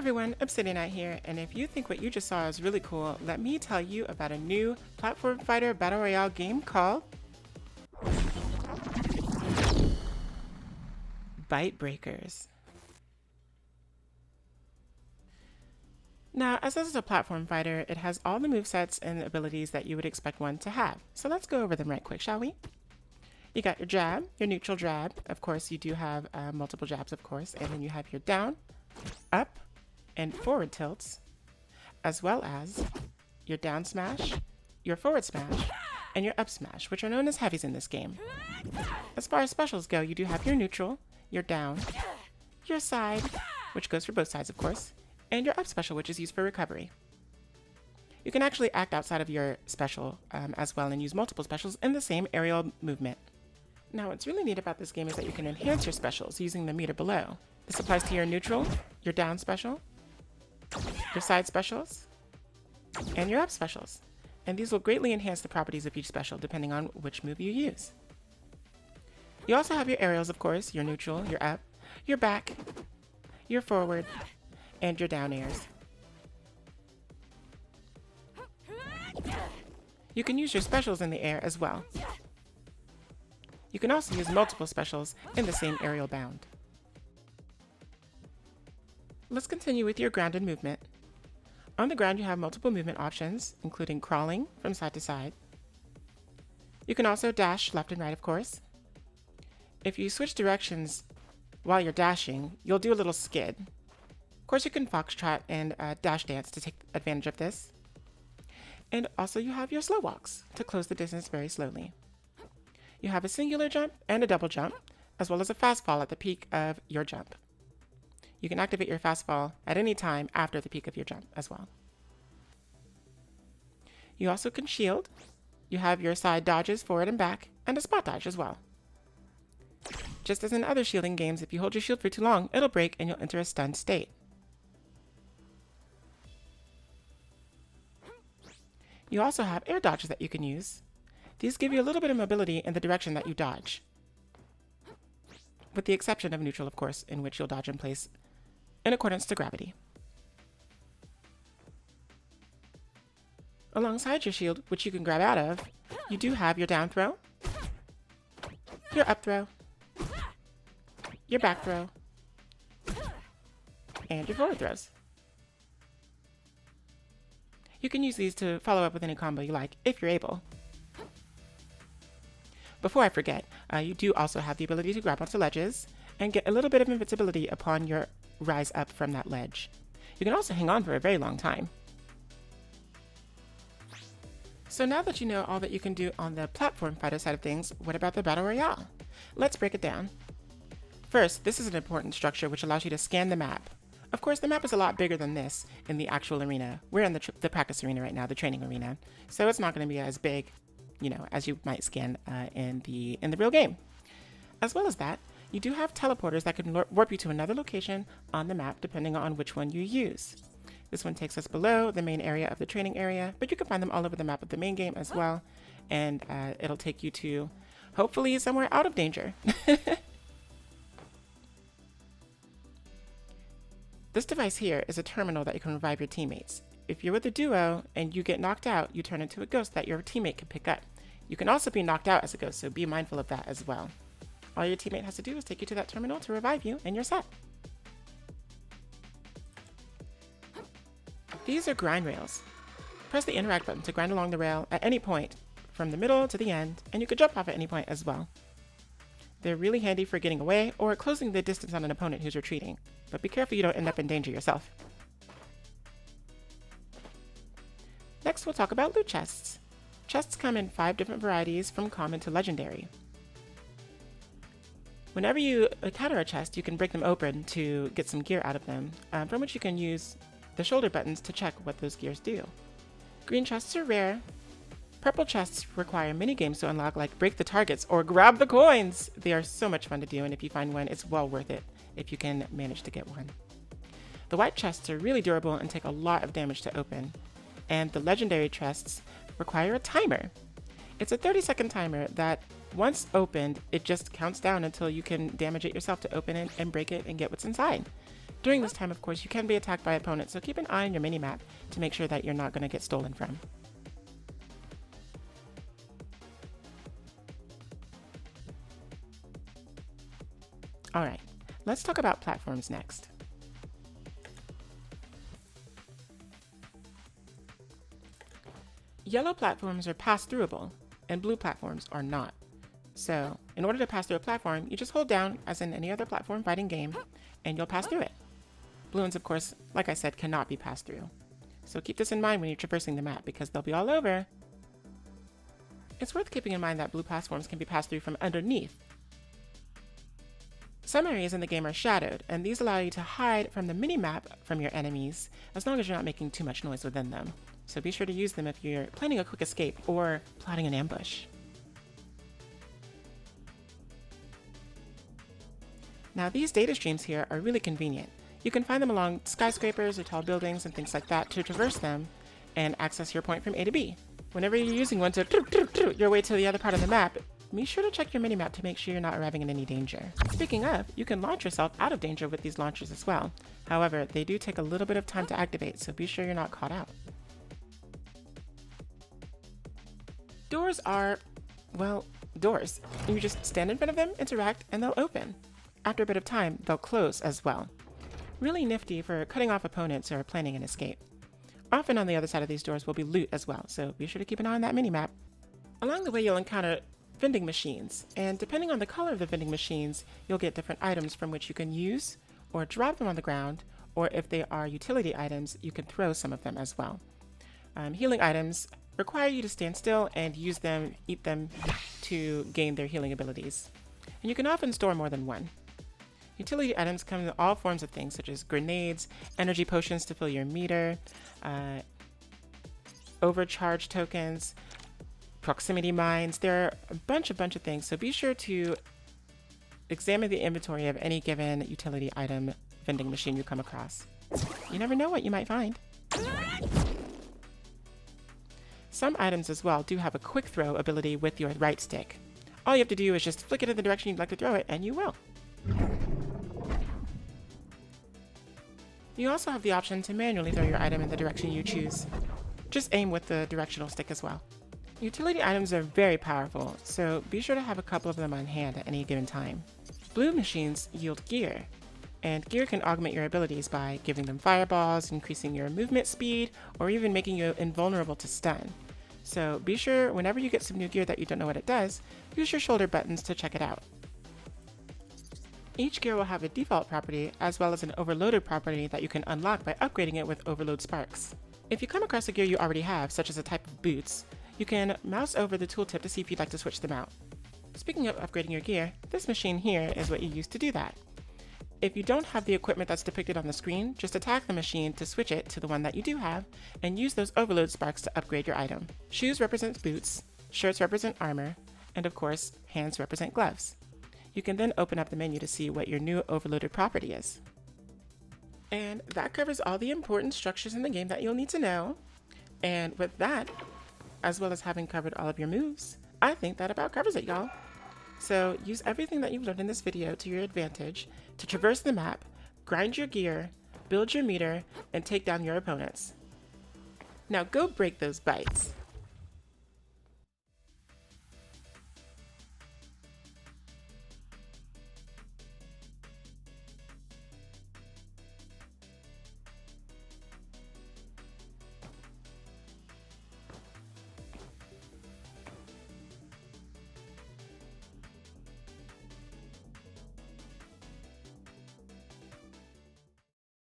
everyone, Obsidian here, and if you think what you just saw is really cool, let me tell you about a new platform fighter battle royale game called ByteBreakers. Now, as this is a platform fighter, it has all the movesets and abilities that you would expect one to have. So let's go over them right quick, shall we? You got your jab, your neutral jab. Of course, you do have multiple jabs, of course. And then you have your down, up, and forward tilts, as well as your down smash, your forward smash, and your up smash, which are known as heavies in this game. As far as specials go, you do have your neutral, your down, your side, which goes for both sides, of course, and your up special, which is used for recovery. You can actually act outside of your special as well and use multiple specials in the same aerial movement. Now, what's really neat about this game is that you can enhance your specials using the meter below. This applies to your neutral, your down special, your side specials, and your up specials. And these will greatly enhance the properties of each special depending on which move you use. You also have your aerials, of course, your neutral, your up, your back, your forward, and your down airs. You can use your specials in the air as well. You can also use multiple specials in the same aerial bound. Let's continue with your grounded movement. On the ground, you have multiple movement options, including crawling from side to side. You can also dash left and right, of course. If you switch directions while you're dashing, you'll do a little skid. Of course, you can foxtrot and dash dance to take advantage of this. And also you have your slow walks to close the distance very slowly. You have a singular jump and a double jump, as well as a fast fall at the peak of your jump. You can activate your fast fall at any time after the peak of your jump as well. You also can shield. You have your side dodges forward and back, and a spot dodge as well. Just as in other shielding games, if you hold your shield for too long, it'll break and you'll enter a stunned state. You also have air dodges that you can use. These give you a little bit of mobility in the direction that you dodge, with the exception of neutral, of course, in which you'll dodge in place in accordance to gravity. Alongside your shield, which you can grab out of, you do have your down throw, your up throw, your back throw, and your forward throws. You can use these to follow up with any combo you like, if you're able. Before I forget, you do also have the ability to grab onto ledges and get a little bit of invincibility upon your rise up from that ledge. You can also hang on for a very long time. So now that you know all that you can do on the platform fighter side of things, what about the battle royale? Let's break it down. First, this is an important structure which allows you to scan the map. Of course, the map is a lot bigger than this in the actual arena. We're in the practice arena right now, the training arena. So it's not going to be as big, as you might scan in the real game. As well as that, you do have teleporters that can warp you to another location on the map depending on which one you use. This one takes us below the main area of the training area, but you can find them all over the map of the main game as well, and it'll take you to, hopefully, somewhere out of danger. This device here is a terminal that you can revive your teammates. If you're with a duo and you get knocked out, you turn into a ghost that your teammate can pick up. You can also be knocked out as a ghost, so be mindful of that as well. All your teammate has to do is take you to that terminal to revive you, and you're set. These are grind rails. Press the interact button to grind along the rail at any point, from the middle to the end, and you can jump off at any point as well. They're really handy for getting away or closing the distance on an opponent who's retreating, but be careful you don't end up in danger yourself. Next, we'll talk about loot chests. Chests come in 5 different varieties from common to legendary. Whenever you encounter a chest, you can break them open to get some gear out of them, from which you can use the shoulder buttons to check what those gears do. Green chests are rare. Purple chests require mini-games to unlock, like break the targets or grab the coins. They are so much fun to do, and if you find one, it's well worth it if you can manage to get one. The white chests are really durable and take a lot of damage to open, and the legendary chests require a timer. It's a 30-second timer that, once opened, it just counts down until you can damage it yourself to open it and break it and get what's inside. During this time, of course, you can be attacked by opponents, so keep an eye on your minimap to make sure that you're not going to get stolen from. Alright, let's talk about platforms next. Yellow platforms are pass-throughable, and blue platforms are not. So, in order to pass through a platform, you just hold down, as in any other platform fighting game, and you'll pass through it. Blue ones, of course, like I said, cannot be passed through. So keep this in mind when you're traversing the map, because they'll be all over. It's worth keeping in mind that blue platforms can be passed through from underneath. Some areas in the game are shadowed, and these allow you to hide from the minimap from your enemies, as long as you're not making too much noise within them. So be sure to use them if you're planning a quick escape or plotting an ambush. Now these data streams here are really convenient. You can find them along skyscrapers or tall buildings and things like that to traverse them and access your point from A to B. Whenever you're using one to your way to the other part of the map, be sure to check your minimap to make sure you're not arriving in any danger. Speaking of, you can launch yourself out of danger with these launchers as well. However, they do take a little bit of time to activate, so be sure you're not caught out. Doors are, well, doors. You just stand in front of them, interact, and they'll open. After a bit of time, they'll close as well. Really nifty for cutting off opponents or planning an escape. Often on the other side of these doors will be loot as well, so be sure to keep an eye on that minimap. Along the way, you'll encounter vending machines, and depending on the color of the vending machines, you'll get different items from which you can use or drop them on the ground, or if they are utility items, you can throw some of them as well. Healing items require you to stand still and use them, eat them to gain their healing abilities. And you can often store more than one. Utility items come in all forms of things, such as grenades, energy potions to fill your meter, overcharge tokens, proximity mines. There are a bunch of things, so be sure to examine the inventory of any given utility item vending machine you come across. You never know what you might find. Some items as well do have a quick throw ability with your right stick. All you have to do is just flick it in the direction you'd like to throw it, and you will. You also have the option to manually throw your item in the direction you choose. Just aim with the directional stick as well. Utility items are very powerful, so be sure to have a couple of them on hand at any given time. Blue machines yield gear, and gear can augment your abilities by giving them fireballs, increasing your movement speed, or even making you invulnerable to stun. So be sure whenever you get some new gear that you don't know what it does, use your shoulder buttons to check it out. Each gear will have a default property as well as an overloaded property that you can unlock by upgrading it with overload sparks. If you come across a gear you already have, such as a type of boots, you can mouse over the tooltip to see if you'd like to switch them out. Speaking of upgrading your gear, this machine here is what you use to do that. If you don't have the equipment that's depicted on the screen, just attack the machine to switch it to the one that you do have, and use those overload sparks to upgrade your item. Shoes represent boots, shirts represent armor, and of course, hands represent gloves. You can then open up the menu to see what your new overloaded property is. And that covers all the important structures in the game that you'll need to know. And with that, as well as having covered all of your moves, I think that about covers it, y'all. So use everything that you've learned in this video to your advantage to traverse the map, grind your gear, build your meter, and take down your opponents. Now go break those bytes.